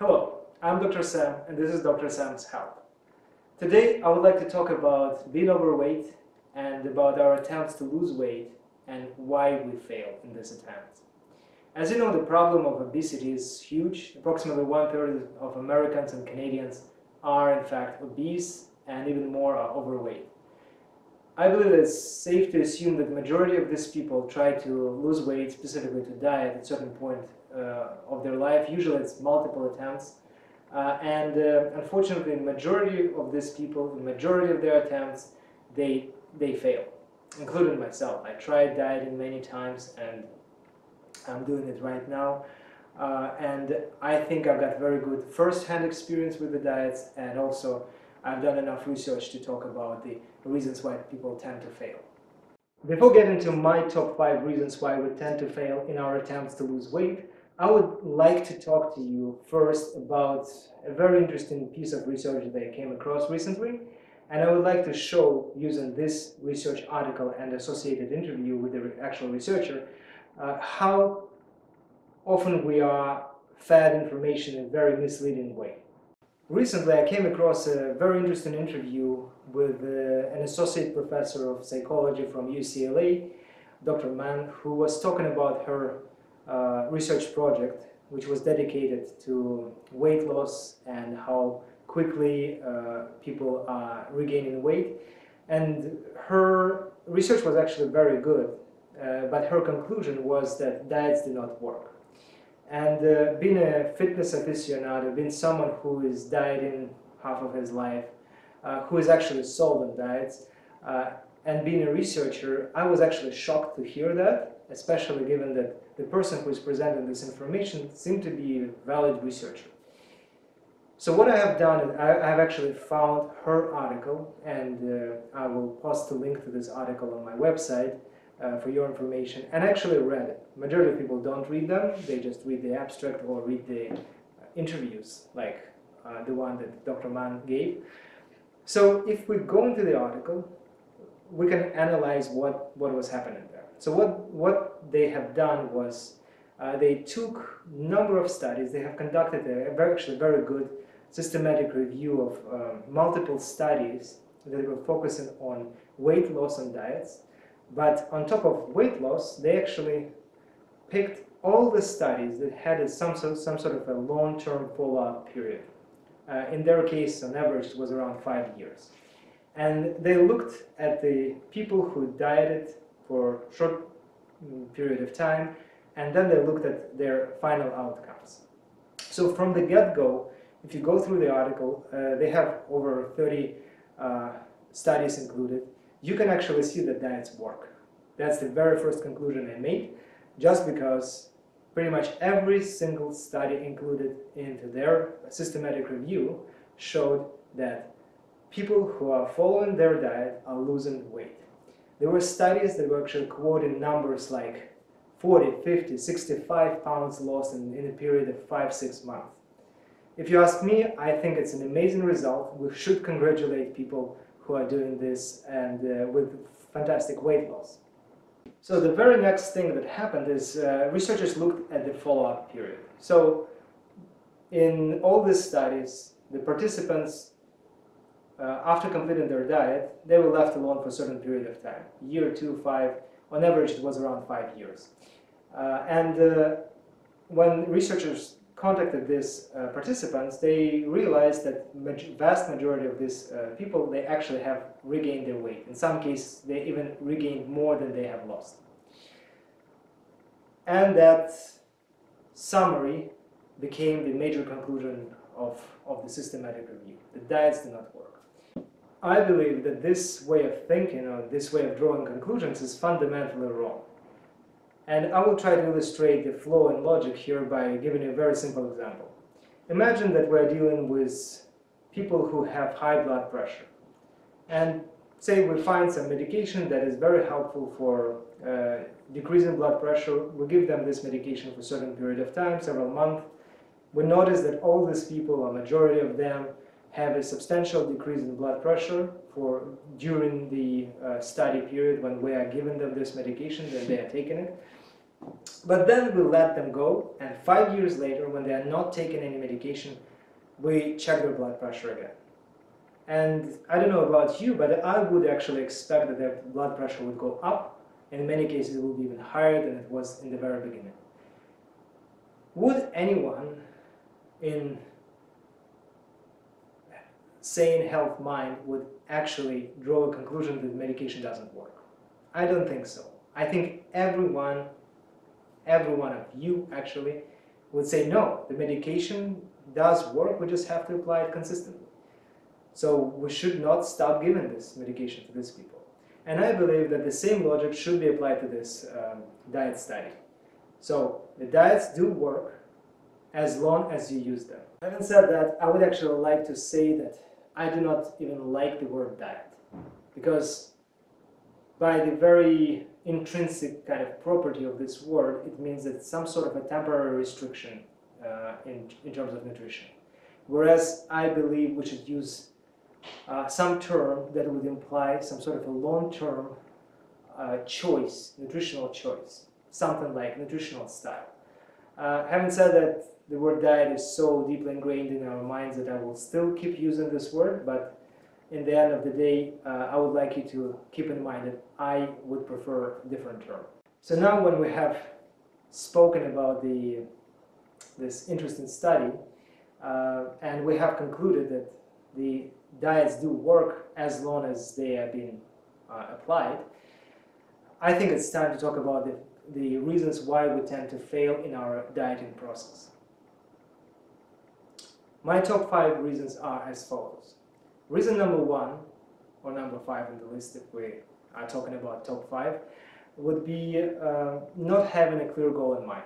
Hello, I'm Dr. Sam and this is Dr. Sam's Health. Today I would like to talk about being overweight and about our attempts to lose weight and why we fail in this attempt. As you know, the problem of obesity is huge. Approximately 1/3 of Americans and Canadians are in fact obese and even more are overweight. I believe it's safe to assume that the majority of these people try to lose weight, specifically to diet, at a certain point of their life. Usually it's multiple attempts. Unfortunately, the majority of these people, the majority of their attempts, they fail, including myself. I tried dieting many times and I'm doing it right now. And I think I've got very good first-hand experience with the diets, and also I've done enough research to talk about the reasons why people tend to fail. Before getting to my top 5 reasons why we tend to fail in our attempts to lose weight, I would like to talk to you first about a very interesting piece of research that I came across recently, and I would like to show, using this research article and associated interview with the actual researcher, how often we are fed information in a very misleading way. Recently, I came across a very interesting interview with an associate professor of psychology from UCLA, Dr. Mann, who was talking about her research project, which was dedicated to weight loss and how quickly people are regaining weight. And her research was actually very good, but her conclusion was that diets do not work. And being a fitness aficionado, being someone who is dieting half of his life, who is actually sold on diets, and being a researcher, I was actually shocked to hear that, especially given that the person who is presenting this information seemed to be a valid researcher. So what I have done is I have actually found her article, and I will post the link to this article on my website for your information, and actually read it. Majority of people don't read them, they just read the abstract or read the interviews, like the one that Dr. Mann gave. So if we go into the article, we can analyze what was happening there. So what they have done was they took a number of studies. They have conducted actually very good systematic review of multiple studies that were focusing on weight loss and diets. But on top of weight loss, they actually picked all the studies that had some sort of a long-term follow-up period. In their case, on average, it was around 5 years. And they looked at the people who dieted for a short period of time, and then they looked at their final outcomes. So from the get-go, if you go through the article, they have over 30 studies included. You can actually see that diets work. That's the very first conclusion I made, just because pretty much every single study included into their systematic review showed that people who are following their diet are losing weight. There were studies that were actually quoting numbers like 40, 50, 65 pounds lost in a period of 5-6 months. If you ask me, I think it's an amazing result. We should congratulate people who are doing this and with fantastic weight loss. So the very next thing that happened is researchers looked at the follow-up period. So in all these studies, the participants, after completing their diet, they were left alone for a certain period of time, year, 2, 5, on average it was around 5 years. When researchers contacted these participants, they realized that vast majority of these people, they actually have regained their weight. In some cases, they even regained more than they have lost. And that summary became the major conclusion of the systematic review. The diets do not work. I believe that this way of thinking, or this way of drawing conclusions, is fundamentally wrong. And I will try to illustrate the flow and logic here by giving a very simple example. Imagine that we're dealing with people who have high blood pressure. And say we find some medication that is very helpful for decreasing blood pressure. We give them this medication for a certain period of time, several months. We notice that all these people, a majority of them, have a substantial decrease in blood pressure during the study period when we are giving them this medication and they are taking it. But then we let them go, and 5 years later, when they are not taking any medication, we check their blood pressure again. And I don't know about you, but I would actually expect that their blood pressure would go up. In many cases, it will be even higher than it was in the very beginning. Would anyone in sane health mind would actually draw a conclusion that medication doesn't work? I don't think so. I think every one of you actually would say, no, the medication does work, we just have to apply it consistently. So we should not stop giving this medication to these people. And I believe that the same logic should be applied to this diet study. So the diets do work as long as you use them. Having said that, I would actually like to say that I do not even like the word diet, because by the very intrinsic kind of property of this word, it means that some sort of a temporary restriction in terms of nutrition. Whereas I believe we should use some term that would imply some sort of a long-term choice, nutritional choice, something like nutritional style. Having said that, the word diet is so deeply ingrained in our minds that I will still keep using this word, but in the end of the day, I would like you to keep in mind that I would prefer a different term. So now when we have spoken about this interesting study, and we have concluded that the diets do work as long as they have been applied, I think it's time to talk about the reasons why we tend to fail in our dieting process. My top 5 reasons are as follows. Reason number 1, or number 5 in the list if we are talking about top 5, would be not having a clear goal in mind.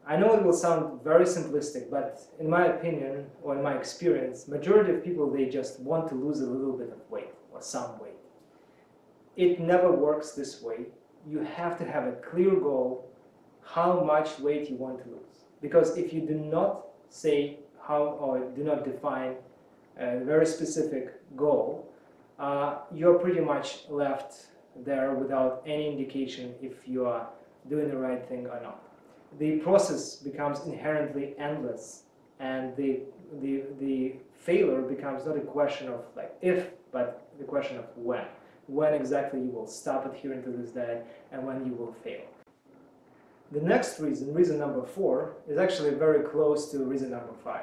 I know it will sound very simplistic, but in my opinion, or in my experience, majority of people, they just want to lose a little bit of weight, or some weight. It never works this way. You have to have a clear goal how much weight you want to lose. Because if you do not say how, or do not define a very specific goal, you're pretty much left there without any indication if you are doing the right thing or not. The process becomes inherently endless, and the failure becomes not a question of like if, but the question of when. When exactly you will stop adhering to this diet and when you will fail. The next reason, reason number 4, is actually very close to reason number 5.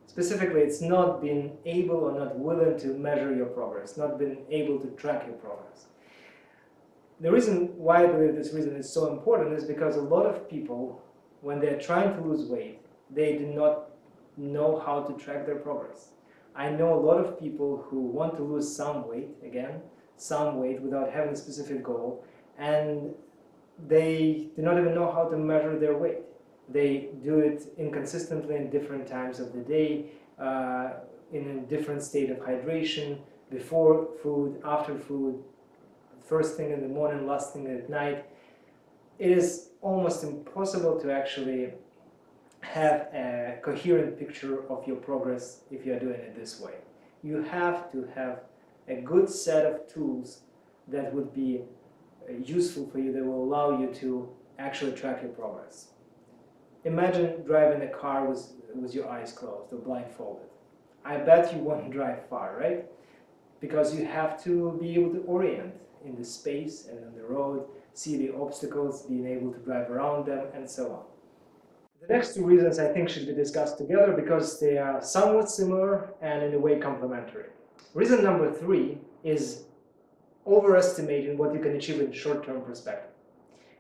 Specifically, it's not being able or not willing to measure your progress, not being able to track your progress. The reason why I believe this reason is so important is because a lot of people, when they're trying to lose weight, they do not know how to track their progress. I know a lot of people who want to lose some weight, again, some weight without having a specific goal, and they do not even know how to measure their weight. They do it inconsistently in different times of the day, in a different state of hydration, before food, after food, first thing in the morning, last thing at night. It is almost impossible to actually have a coherent picture of your progress if you are doing it this way. You have to have a good set of tools that would be useful for you, that will allow you to actually track your progress. Imagine driving a car with your eyes closed or blindfolded. I bet you won't drive far, right? Because you have to be able to orient in the space and on the road, see the obstacles, being able to drive around them, and so on. The next 2 reasons I think should be discussed together because they are somewhat similar and in a way complementary. Reason number 3 is overestimating what you can achieve in short-term perspective.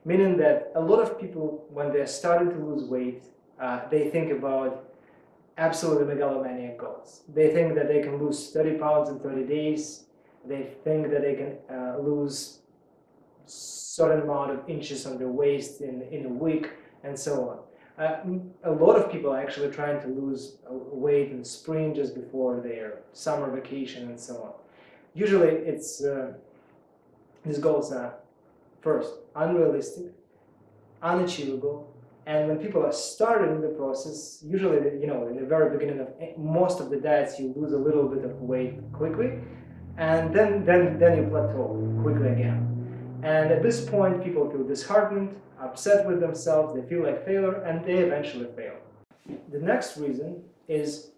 Meaning that a lot of people, when they're starting to lose weight, they think about absolutely megalomaniac goals. They think that they can lose 30 pounds in 30 days. They think that they can lose certain amount of inches on their waist in a week, and so on. A lot of people are actually trying to lose weight in spring just before their summer vacation and so on. Usually it's these goals are first unrealistic, unachievable, and when people are starting the process, usually in the very beginning of most of the diets you lose a little bit of weight quickly, and then you plateau quickly again. And at this point, people feel disheartened, upset with themselves, they feel like failure, and they eventually fail. The next reason is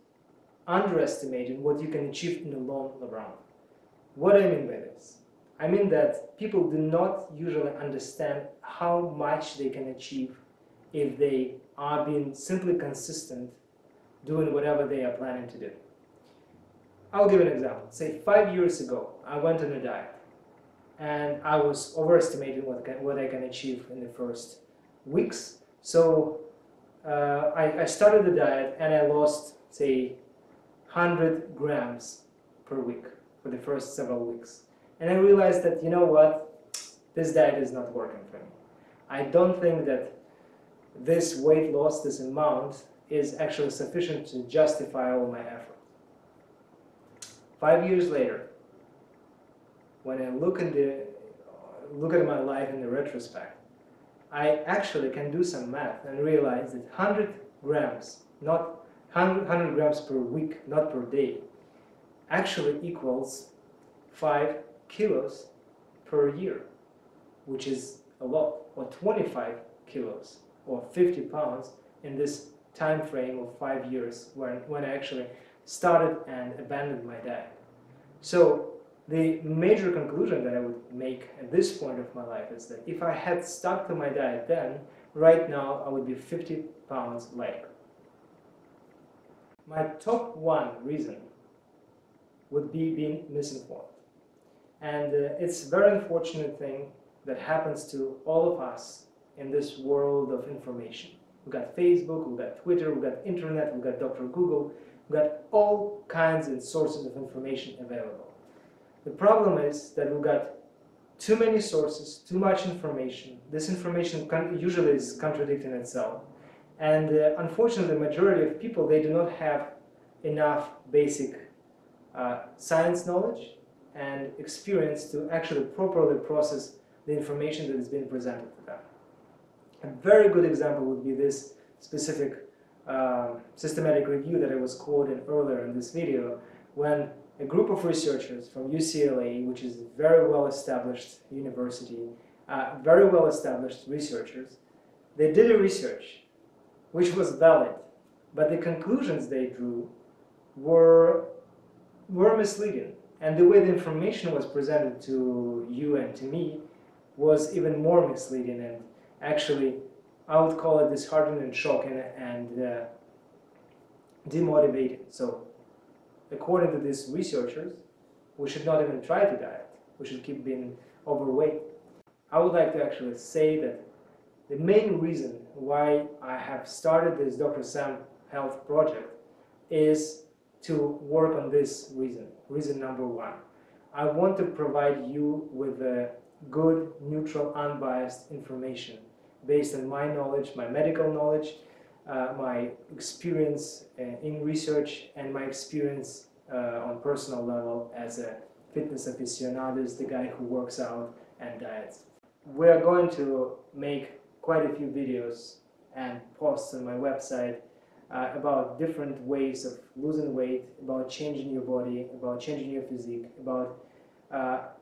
underestimating what you can achieve in the long run. What do I mean by this? I mean that people do not usually understand how much they can achieve if they are being simply consistent doing whatever they are planning to do. I'll give an example. Say 5 years ago, I went on a diet and I was overestimating what I can achieve in the first weeks. So I started the diet and I lost, say, 100 grams per week for the first several weeks. And I realized that, you know what, this diet is not working for me. I don't think that this weight loss, this amount, is actually sufficient to justify all my effort. 5 years later, when I look at my life in the retrospect, I actually can do some math and realize that 100 grams, not 100 grams per week, not per day, actually equals 5 kilos per year, which is a lot, or 25 kilos, or 50 pounds in this time frame of 5 years when I actually started and abandoned my diet. So the major conclusion that I would make at this point of my life is that if I had stuck to my diet then, right now I would be 50 pounds lighter. My top one reason would be being misinformed. And it's a very unfortunate thing that happens to all of us in this world of information. We've got Facebook, we've got Twitter, we've got internet, we've got Dr. Google, we've got all kinds of sources of information available. The problem is that we've got too many sources, too much information. This information usually is contradicting itself. And unfortunately, the majority of people, they do not have enough basic science knowledge and experience to actually properly process the information that is being presented to them. A very good example would be this specific systematic review that I was quoting earlier in this video, when a group of researchers from UCLA, which is a very well-established university, very well-established researchers, they did a research which was valid, but the conclusions they drew were misleading. And the way the information was presented to you and to me was even more misleading, and actually I would call it disheartening and shocking and demotivating. So according to these researchers, we should not even try to diet. We should keep being overweight. I would like to actually say that the main reason why I have started this Dr.Sam health project is to work on this reason. Reason number one. I want to provide you with a good, neutral, unbiased information based on my knowledge, my medical knowledge, my experience in research, and my experience on personal level as a fitness aficionado, the guy who works out and diets. We are going to make quite a few videos and posts on my website about different ways of losing weight, about changing your body, about changing your physique, about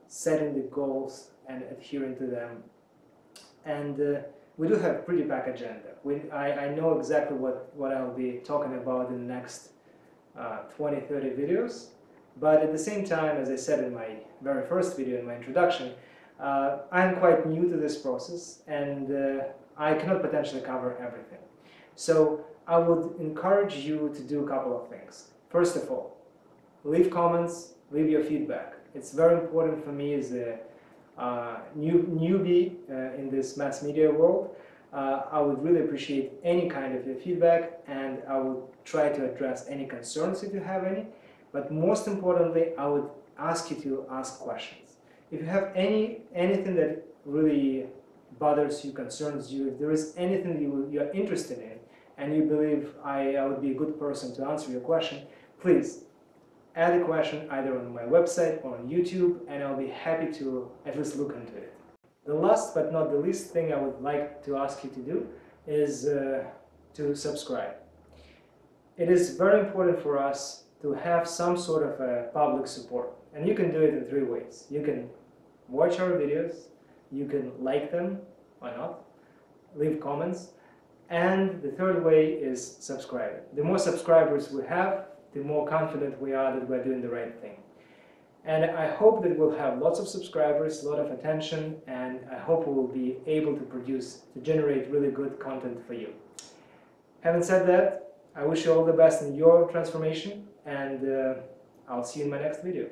setting the goals and adhering to them. And we do have a pretty packed agenda. I know exactly what I'll be talking about in the next 20-30 videos, but at the same time, as I said in my very first video in my introduction, I'm quite new to this process and I cannot potentially cover everything. So I would encourage you to do a couple of things. First of all, leave comments, leave your feedback. It's very important for me as a newbie in this mass media world. I would really appreciate any kind of your feedback, and I would try to address any concerns if you have any. But most importantly, I would ask you to ask questions. If you have anything that really bothers you, concerns you, if there is anything you're interested in, and you believe I would be a good person to answer your question, please add a question either on my website or on YouTube, and I'll be happy to at least look into it. The last but not the least thing I would like to ask you to do is to subscribe. It is very important for us to have some sort of a public support, and you can do it in 3 ways. You can watch our videos, You can like them or not, leave comments. And the third way is subscribing. The more subscribers we have, the more confident we are that we're doing the right thing. And I hope that we'll have lots of subscribers, a lot of attention, and I hope we will be able to generate really good content for you. Having said that, I wish you all the best in your transformation, and I'll see you in my next video.